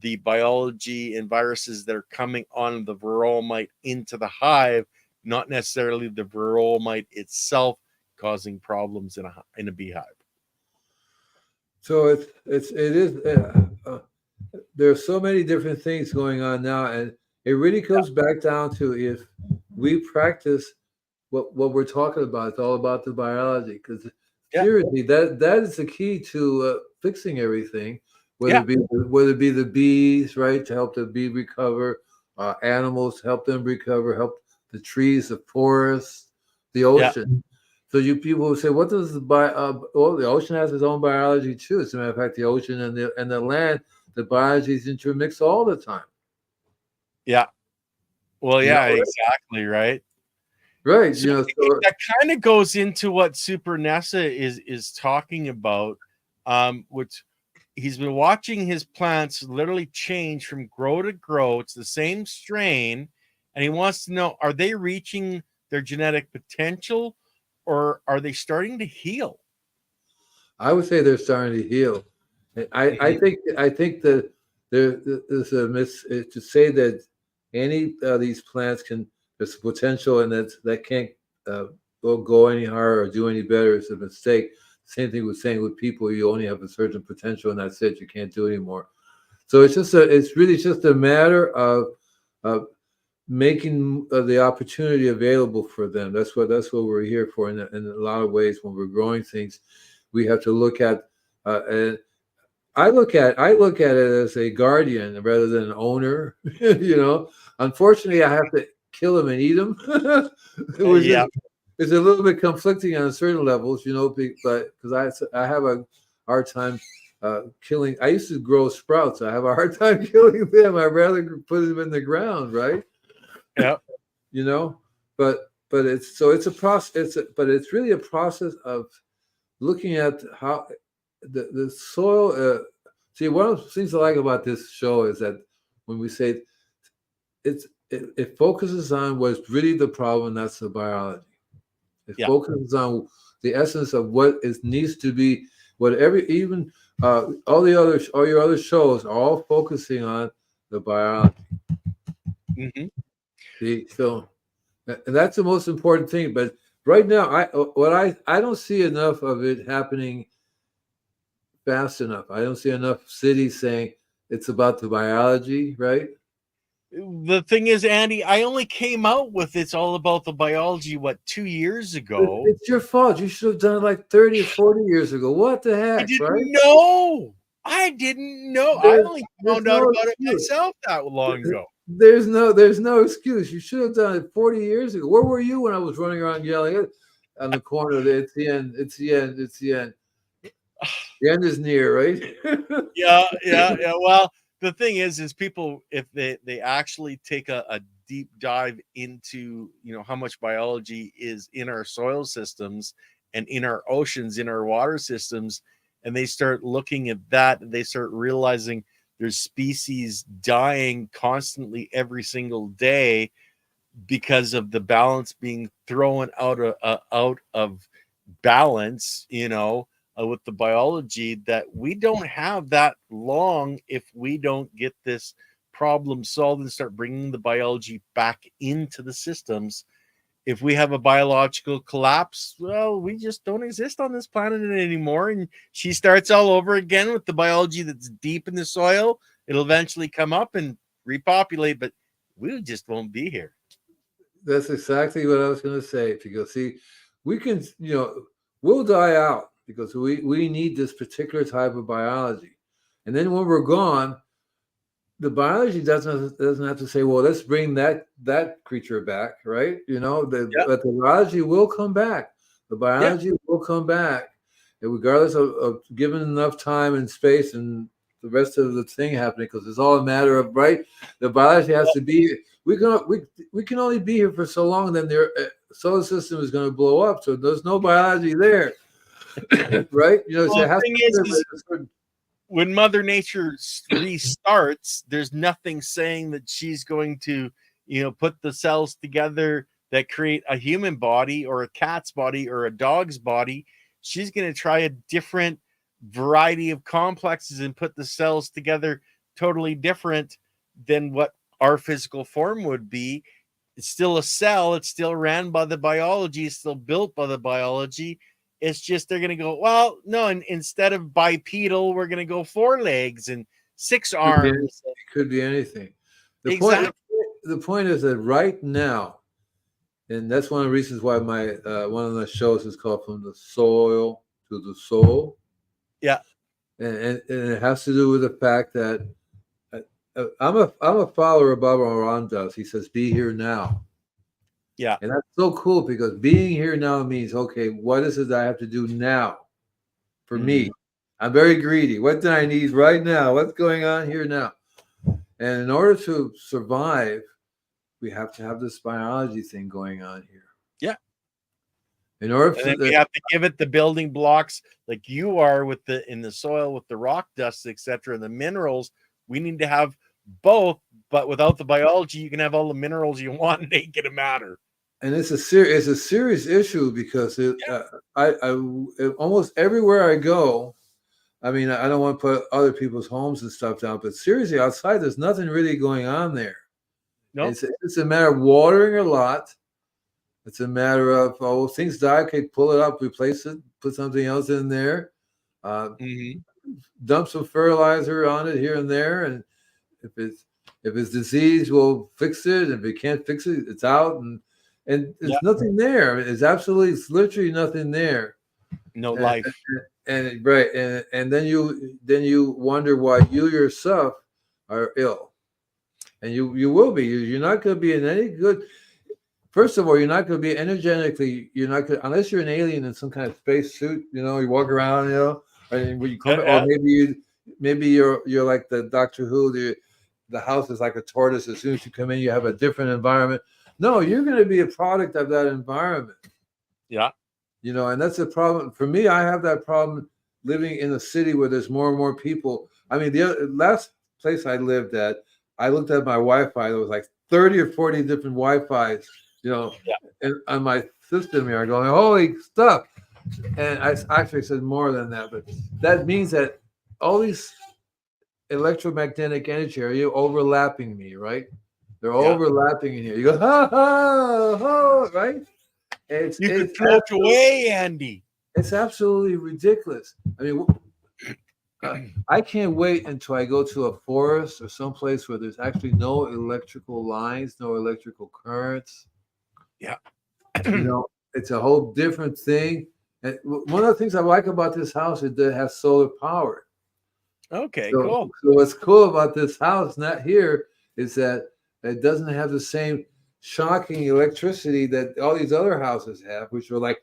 the biology and viruses that are coming on the varroa mite into the hive, not necessarily the varroa mite itself causing problems in a beehive. So it is. There are so many different things going on now, and it really comes back down to if we practice what we're talking about. It's all about the biology, because Yeah, seriously, that is the key to fixing everything. Whether yeah, it be the bees, right, to help the bee recover, animals help them recover, help the trees, the forests, the yeah, ocean. So you people will say, what does well, the ocean has its own biology too. As a matter of fact, the ocean and the land, the biologies intermix all the time. yeah. Well, You know, yeah, exactly, right. right? So So that kind of goes into what Super Nessa is talking about, which he's been watching his plants literally change from grow to grow. It's the same strain, and he wants to know, are they reaching their genetic potential, or are they starting to heal? I would say they're starting to heal. And I think that there's a to say that any of these plants can there's potential and that can't uh, go any higher or do any better is a mistake. Same thing with saying with people you only have a certain potential and that's it, you can't do anymore. So it's really just a matter of making the opportunity available for them. That's what we're here for. In a lot of ways, when we're growing things, we have to look at. And I look at it as a guardian rather than an owner. Unfortunately, I have to kill them and eat them, which Yeah, is a little bit conflicting on certain levels. But because I have a hard time killing. I used to grow sprouts. I have a hard time killing them. I'd rather put them in the ground, right? yeah, you know but it's a process. But it's really a process of looking at how the soil. See, one of the things I like about this show is that when we say it focuses on what's really the problem, and that's the biology. It Yeah. focuses on the essence of what is needs to be. Whatever, even all your other shows are all focusing on the biology. Hmm. See, so and that's the most important thing. But right now, I don't see enough of it happening fast enough. I don't see enough cities saying it's about the biology, right? The thing is, Andy, I only came out with It's All About the Biology, what, 2 years But ago? it's your fault. You should have done it like 30 or 40 years ago. What the I heck, right? didn't know. I didn't know. I only There's found out no about it excuse. myself that long ago. There's no excuse. You should have done it 40 years ago. Where were you when I was running around yelling on the corner that it's the end, it's the end, it's the end. The end is near, right? Yeah, yeah, yeah. Well, the thing is people, if they actually take a deep dive into, how much biology is in our soil systems and in our oceans, in our water systems, and they start looking at that, and they start realizing there's species dying constantly every single day because of the balance being thrown out of balance, with the biology, that we don't have that long if we don't get this problem solved and start bringing the biology back into the systems. If we have a biological collapse, well, we just don't exist on this planet anymore. And she starts all over again with the biology that's deep in the soil. It'll eventually come up and repopulate, but we just won't be here. That's exactly what I was going to say. Because see, we can, we'll die out because we need this particular type of biology, and then when we're gone, the biology doesn't have to say, well, let's bring that creature back, right? Yeah, But the biology will come back. The yeah, biology will come back, and regardless of given enough time and space and the rest of the thing happening, because it's all a matter of, right. The biology has to be. We can only be here for so long. Then their solar system is going to blow up. So there's no biology there, right? So well, it the has thing to be is a certain. when Mother Nature restarts, there's nothing saying that she's going to, put the cells together that create a human body or a cat's body or a dog's body. She's going to try a different variety of complexes and put the cells together totally different than what our physical form would be. It's still a cell. It's still ran by the biology. It's still built by the biology. It's just they're going to go, well, no, and instead of bipedal, we're going to go 4 legs and 6 arms. It could be anything. The point Exactly. the point is that right now, and that's one of the reasons why my one of the shows is called From the Soil to the Soul, Yeah. and it has to do with the fact that I'm a follower of Baba Ramdas. He says, "Be here now." Yeah. And that's so cool because being here now means, okay, what is it that I have to do now for Mm-hmm. me? I'm very greedy. What do I need right now? What's going on here now? And in order to survive, we have to have this biology thing going on here. Yeah. In order And for then we have to give it the building blocks like you are with the in the soil with the rock dust, etc., and the minerals. We need to have both, but without the biology, you can have all the minerals you want and it ain't gonna matter. and it's a serious issue because almost everywhere I go. I mean, I don't want to put other people's homes and stuff down, but seriously, outside there's nothing really going on there. No. It's a matter of watering a lot. It's a matter of, oh, things die. Okay, pull it up, replace it, put something else in there, uh, Mm-hmm. dump some fertilizer on it here and there, and if it's diseased, we'll fix it. If we can't fix it, it's out, and Yeah. there's nothing there. It's literally nothing there. No And, life. right, and then you wonder why you yourself are ill, and you will be. You're not going to be in any good. First of all, you're not going to be energetically. You're not going unless you're an alien in some kind of space suit. You walk around. And when you come, or Yeah. maybe you're like the Doctor Who. The house is like a tortoise. As soon as you come in, you have a different environment. No, you're going to be a product of that environment. Yeah. And that's a problem for me. I have that problem living in a city where there's more and more people. I mean, the last place I lived at, I looked at my Wi-Fi. There was like 30 or 40 different Wi-Fi's, Yeah. on my system here. Going, holy stuff! And I actually said more than that, but that means that all these electromagnetic energy are you overlapping me, right? They're Yeah. overlapping in here. You go, ha ha ha, right? It's You could it's float away, Andy. it's absolutely ridiculous. I mean, I can't wait until I go to a forest or someplace where there's actually no electrical lines, no electrical currents. Yeah. It's a whole different thing. And one of the things I like about this house is that it has solar power. Okay, So, cool. so what's cool about this house, not here, is that it doesn't have the same shocking electricity that all these other houses have, which are like,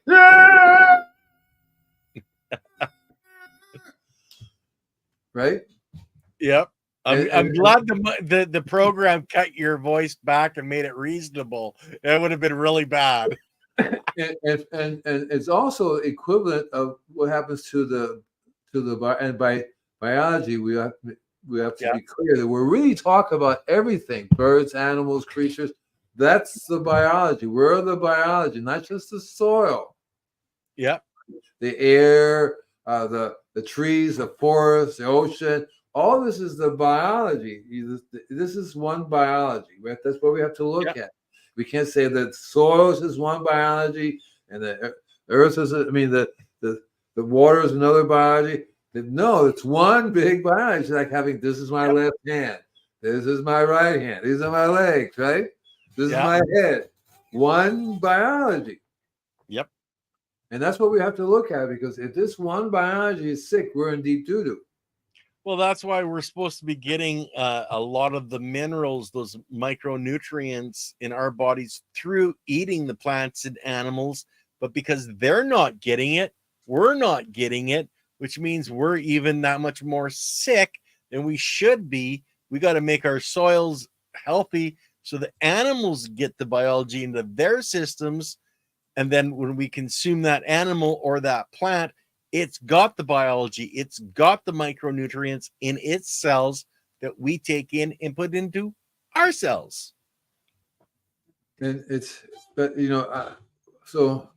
right? Yep. And, I'm glad the program cut your voice back and made it reasonable. It would have been really bad. and it's also equivalent of what happens to the and by biology we have to Yeah. be clear that we're really talking about everything: birds, animals, creatures. That's the biology. We're the biology, not just the soil, Yeah. the air, the trees, the forest, the ocean. All this is the biology. This is one biology. That's what we have to look Yeah. at. We can't say that soils is one biology and the earth is. I mean, the water is another biology. No, it's one big biology. It's like having this is my Yep. left hand, this is my right hand, these are my legs, right? This is Yeah. my head. One biology. Yep. And that's what we have to look at, because if this one biology is sick, we're in deep doo doo. Well, that's why we're supposed to be getting a lot of the minerals, those micronutrients in our bodies through eating the plants and animals. But because they're not getting it, we're not getting it, which means we're even that much more sick than we should be. We got to make our soils healthy so the animals get the biology into their systems. And then when we consume that animal or that plant, it's got the biology, it's got the micronutrients in its cells that we take in and put into our cells. And but so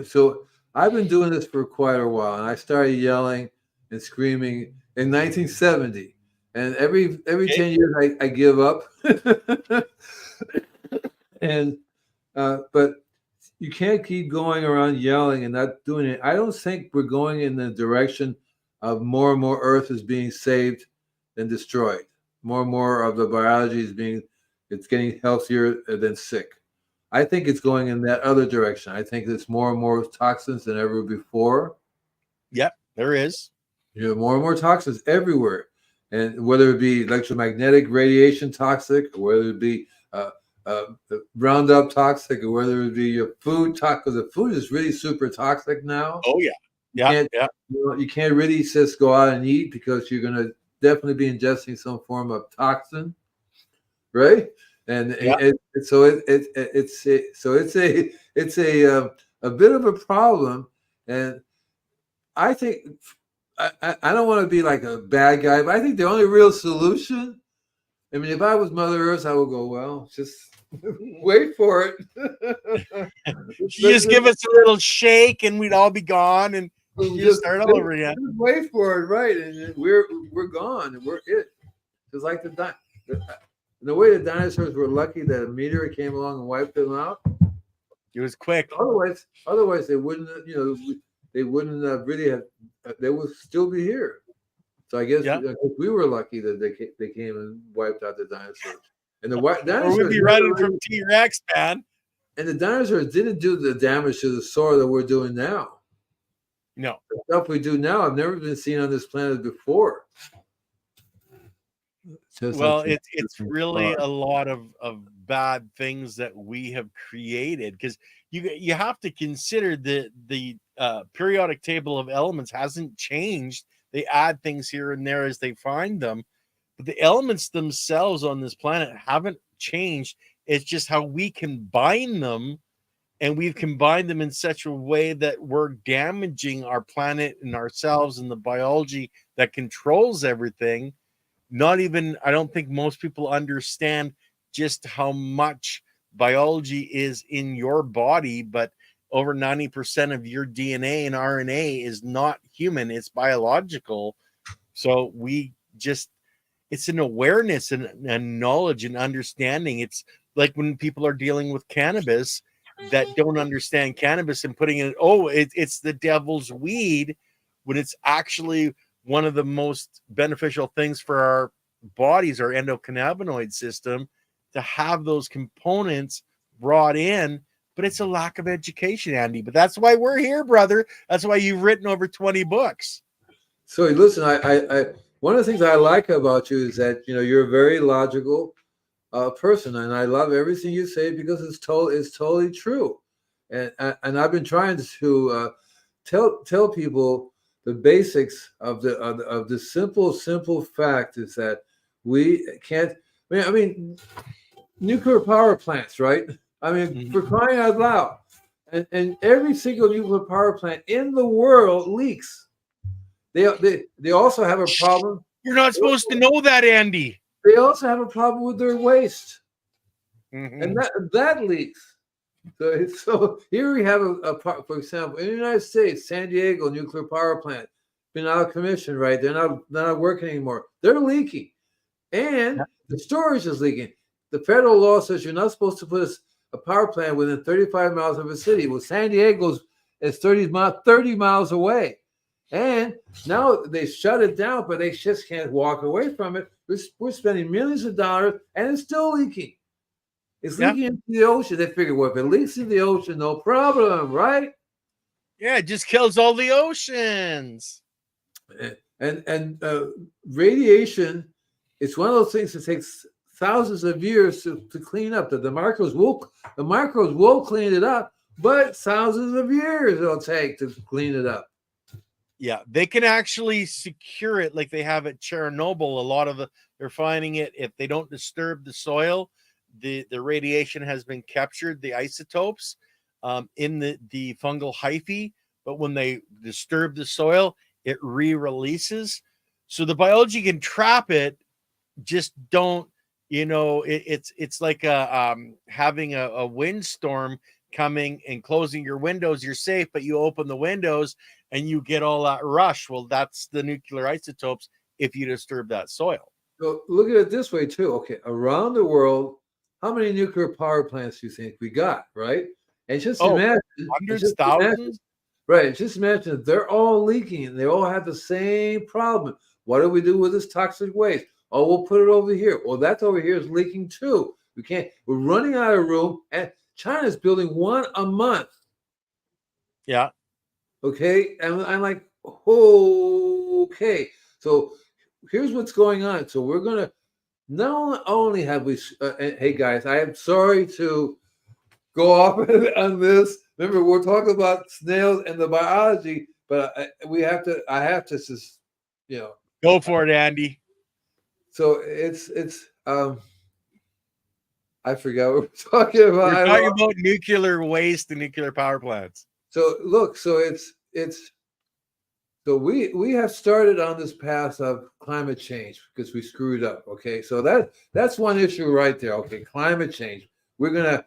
so I've been doing this for quite a while, and I started yelling and screaming in 1970. And every Okay. 10 years I give up. And but you can't keep going around yelling and not doing it. I don't think we're going in the direction of more and more Earth is being saved than destroyed. More and more of the biology it's getting healthier than sick. I think it's going in that other direction. I think there's more and more toxins than ever before. Yep, there is. More and more toxins everywhere, and whether it be electromagnetic radiation toxic, or whether it be Roundup toxic, or whether it be your food toxic. Because the food is really super toxic now. Oh yeah. You Yeah, can't, yeah. you can't really just go out and eat, because you're going to definitely be ingesting some form of toxin, right? And Yeah. it's a bit of a problem. And I think I don't want to be like a bad guy, but I think the only real solution. I mean, if I was Mother Earth, I would go, well, just wait for it. You just give us a little shake and we'd all be gone and you just start all over again. Just wait for it, right? And we're gone, and we're it. It's like the way the dinosaurs were lucky that a meteor came along and wiped them out. It was quick. Otherwise they wouldn't. They wouldn't really have. They would still be here. So I guess we were lucky that they came and wiped out the dinosaurs. And the dinosaurs, or we'd be running from T-Rex, man. And the dinosaurs didn't do the damage to the soil that we're doing now. No. The stuff we do now have never been seen on this planet before. Well, it's really a lot of bad things that we have created, because you have to consider the periodic table of elements hasn't changed. They add things here and there as they find them, but the elements themselves on this planet haven't changed. It's just how we combine them, and we've combined them in such a way that we're damaging our planet and ourselves and the biology that controls everything. not even, I don't think most people understand just how much biology is in your body, but over 90% of your DNA and RNA is not human, it's biological. So we just, it's an awareness and knowledge and understanding. It's like when people are dealing with cannabis that don't understand cannabis and putting it, oh, it's the devil's weed, when it's actually one of the most beneficial things for our bodies, our endocannabinoid system, to have those components brought in. But it's a lack of education, Andy. But that's why we're here, brother. That's why you've written over 20 books. So listen, I one of the things I like about you is that you're a very logical person, and I love everything you say because it's totally true, and I've been trying to tell people the basics of the simple fact is that we can't. I mean, nuclear power plants, right? I mean, for crying out loud, and every single nuclear power plant in the world leaks. They also have a problem. You're not supposed to know that, Andy. They also have a problem with their waste, Mm-hmm. and that leaks. So here we have for example, in the United States, San Diego nuclear power plant been out of commission, right? They're not working anymore. They're leaking, and the storage is leaking. The federal law says you're not supposed to put a power plant within 35 miles of a city. Well, San Diego's is 30 miles away. And now they shut it down, but they just can't walk away from it. We're spending millions of dollars, and it's still leaking. It's leaking into the ocean. They figure, well, if it leaks in the ocean, no problem, right? Yeah, it just kills all the oceans. And radiation, it's one of those things that takes thousands of years to clean up. The microbes will clean it up, but thousands of years it'll take to clean it up. Yeah, they can actually secure it like they have at Chernobyl. A lot of they're finding it, if they don't disturb the soil, the radiation has been captured, the isotopes in the fungal hyphae. But when they disturb the soil, it re-releases. So the biology can trap it, just don't, it's like having a windstorm coming and closing your windows. You're safe, but you open the windows and you get all that rush. Well, that's the nuclear isotopes if you disturb that soil. So look at it this way too. Okay, around the world, how many nuclear power plants do you think we got, right? And just imagine, hundreds, thousands. Right, just imagine they're all leaking and they all have the same problem. What do we do with this toxic waste? Oh, we'll put it over here. Well, that's over here is leaking too. We can't. We're running out of room, and China's building one a month. Yeah. Okay, and I'm like, oh, okay. So here's what's going on. So we're gonna not only have we. Hey guys, I am sorry to go off on this. Remember, we're talking about snails and the biology, but I have to just, go for it, Andy. So it's I forgot what we're talking about. We're talking about nuclear waste and nuclear power plants. So look, so so we have started on this path of climate change because we screwed up. Okay, so that's one issue right there. Okay, climate change. We're gonna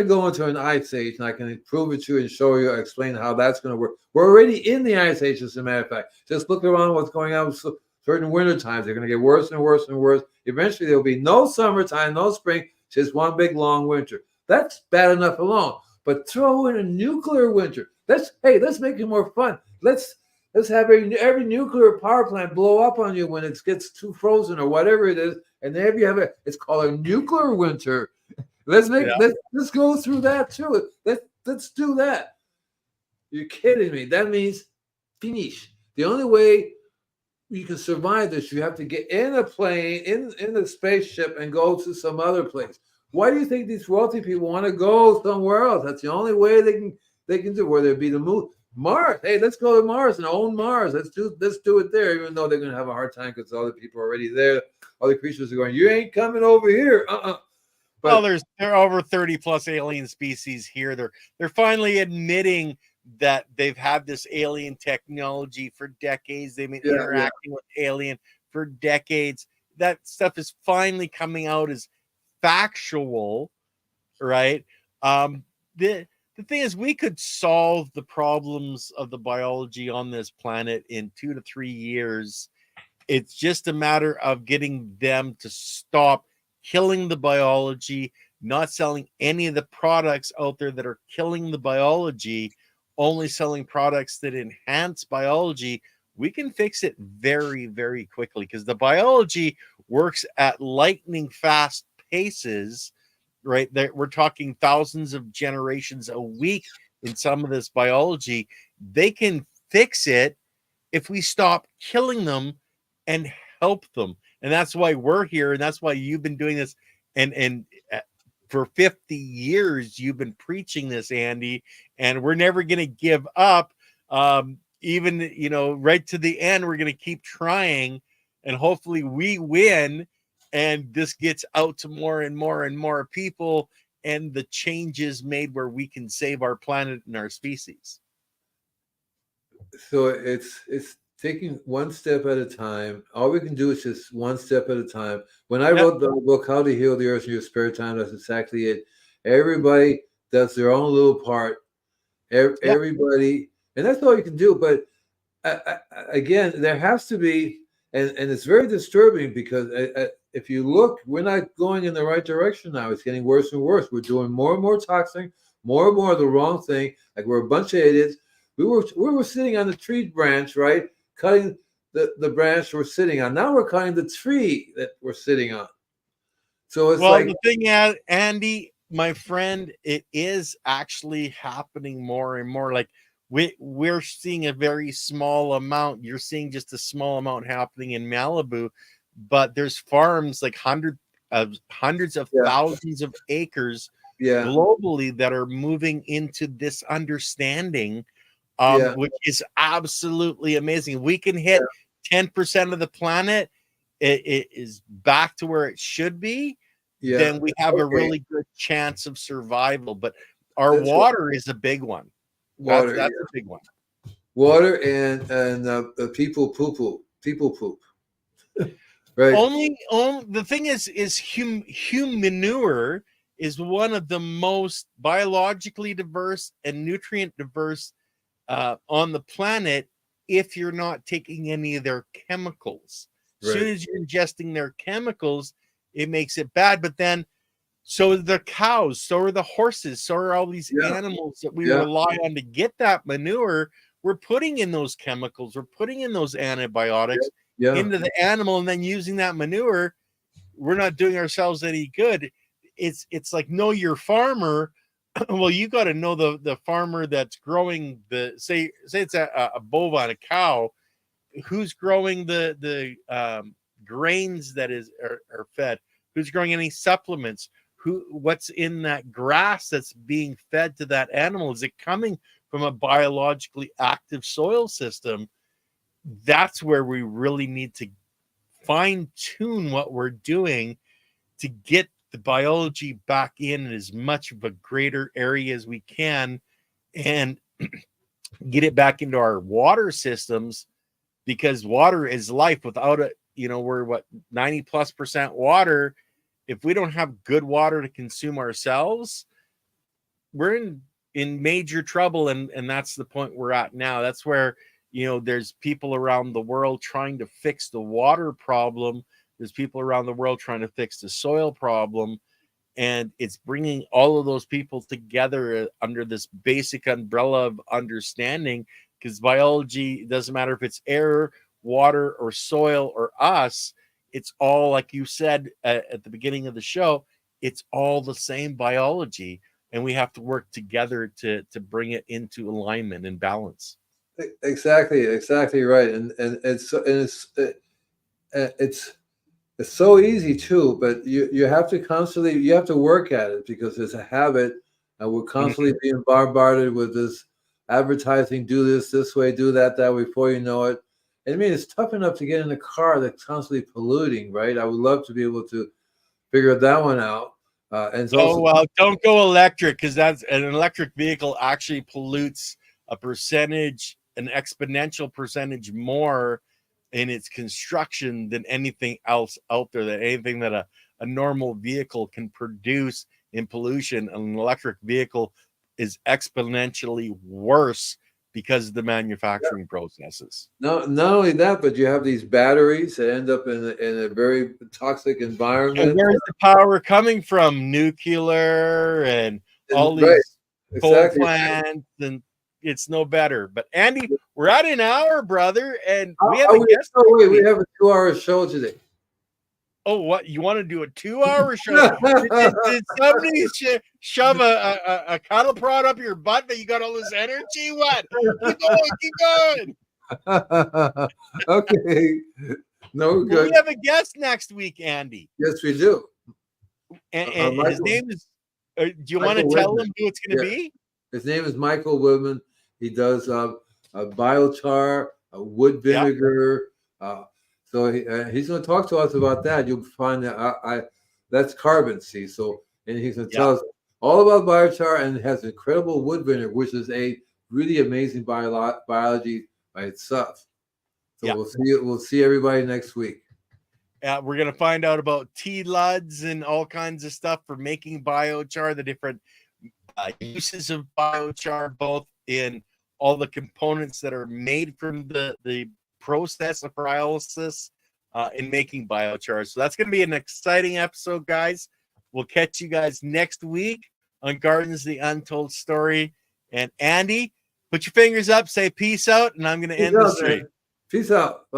go into an ice age, and I can prove it to you and show you, explain how that's gonna work. We're already in the ice age, as a matter of fact. Just look around what's going on with certain winter times. They're gonna get worse and worse and worse. Eventually, there'll be no summertime, no spring, just one big long winter. That's bad enough alone. But throw in a nuclear winter. Let's make it more fun. Let's have every nuclear power plant blow up on you when it gets too frozen or whatever it is, and then you have it's called a nuclear winter. Let's go through that too. Let's do that. You're kidding me. That means finish. The only way you can survive this, you have to get in a plane, in the spaceship, and go to some other place. Why do you think these wealthy people want to go somewhere else? That's the only way they can do. Whether it be the moon, Mars. Hey, let's go to Mars and own Mars. Let's do it there. Even though they're going to have a hard time because other people are already there. Other creatures are going. You ain't coming over here. Well, there are over 30 plus alien species here. They're finally admitting that they've had this alien technology for decades. They've been interacting with alien for decades. that stuff is finally coming out as factual, right? The thing is, we could solve the problems of the biology on this planet in 2 to 3 years. It's just a matter of getting them to stop killing the biology, not selling any of the products out there that are killing the biology, only selling products that enhance biology. We can fix it very, very quickly because the biology works at lightning fast paces, right? We're talking thousands of generations a week in some of this biology. They can fix it if we stop killing them and help them. And that's why we're here, and that's why you've been doing this. And for 50 years you've been preaching this, Andy, and we're never going to give up. Even, you know, right to the end, we're going to keep trying, and hopefully we win, and this gets out to more and more and more people, and the changes made where we can save our planet and our species. So it's taking one step at a time. All we can do is just one step at a time. When I wrote the book How to Heal the Earth in Your Spare Time, that's exactly it. Everybody does their own little part. Everybody, and that's all you can do. But again, there has to be, and it's very disturbing because if you look, we're not going in the right direction now. It's getting worse and worse. We're doing more and more toxic, more and more of the wrong thing. Like we're a bunch of idiots. We were sitting on the tree branch, right? Cutting the branch we're sitting on. Now we're cutting the tree that we're sitting on. So it's the thing, Andy, my friend, it is actually happening more and more. Like we're seeing a very small amount. You're seeing just a small amount happening in Malibu, but there's farms like hundreds of thousands of acres globally that are moving into this understanding. Which is absolutely amazing. We can hit 10% of the planet. It is back to where it should be. Then we have a really good chance of survival. But our water is a big one. That's a big one. Water and people poop. Right. Only the thing is human manure is one of the most biologically diverse and nutrient diverse on the planet if you're not taking any of their chemicals. As soon as you're ingesting their chemicals, it makes it bad. But then, so are the cows, so are the horses, so are all these animals that we rely on to get that manure. We're putting in those chemicals, we're putting in those antibiotics into the animal, and then using that manure. We're not doing ourselves any good. It's like, know your farmer. Well, you got to know the farmer that's growing the say it's a bovine, a cow, who's growing the grains that are fed, who's growing any supplements, what's in that grass that's being fed to that animal. Is it coming from a biologically active soil system? That's where we really need to fine tune what we're doing to get the biology back in as much of a greater area as we can, and get it back into our water systems, because water is life. Without it, we're 90+% water. If we don't have good water to consume ourselves, we're in major trouble. And that's the point we're at now. That's where, there's people around the world trying to fix the water problem. There's people around the world trying to fix the soil problem, and it's bringing all of those people together under this basic umbrella of understanding, because biology doesn't matter if it's air, water, or soil, or us. It's all, like you said at the beginning of the show, it's all the same biology, and we have to work together to bring it into alignment and balance. Exactly right. And it's so easy too, but you have to work at it, because it's a habit, and we're constantly being bombarded with this advertising. Do this way, do that way. Before you know it, and I mean, it's tough enough to get in a car that's constantly polluting, right? I would love to be able to figure that one out. And it's well, don't go electric, because that's an electric vehicle actually pollutes an exponential percentage more in its construction than anything else out there, than anything that a normal vehicle can produce in pollution. An electric vehicle is exponentially worse because of the manufacturing processes. No, not only that, but you have these batteries that end up in a very toxic And environment. where's the power coming from? Nuclear and all Right, these coal exactly. plants, and it's no better. But Andy, we're at an hour, brother, and we have Oh, a guest oh, next wait, we week. have a 2-hour show today. Oh, what, you want to do a 2-hour show? Did somebody shove a cattle prod up your butt that you got all this energy? What? Keep going, keep going. Okay. No, Well, good. we have a guest next week, Andy, Yes, we do. and his name is. Do you want to Michael tell Whitman. him who it's going to Yeah. be? His name is Michael Whitman. He does a biochar, a wood Yeah. vinegar. So he's going to talk to us about that. You'll find that that's carbon, see. So, and he's going to tell us all about biochar, and it has incredible wood vinegar, which is a really amazing biology by itself. So we'll see everybody next week. We're going to find out about T-LUDs and all kinds of stuff for making biochar, the different uses of biochar, both in all the components that are made from the process of pyrolysis in making biochar. So that's going to be an exciting episode, guys. We'll catch you guys next week on Gardens, the Untold Story. And Andy, put your fingers up, say peace out, and I'm going to end the stream. Peace out. Bye.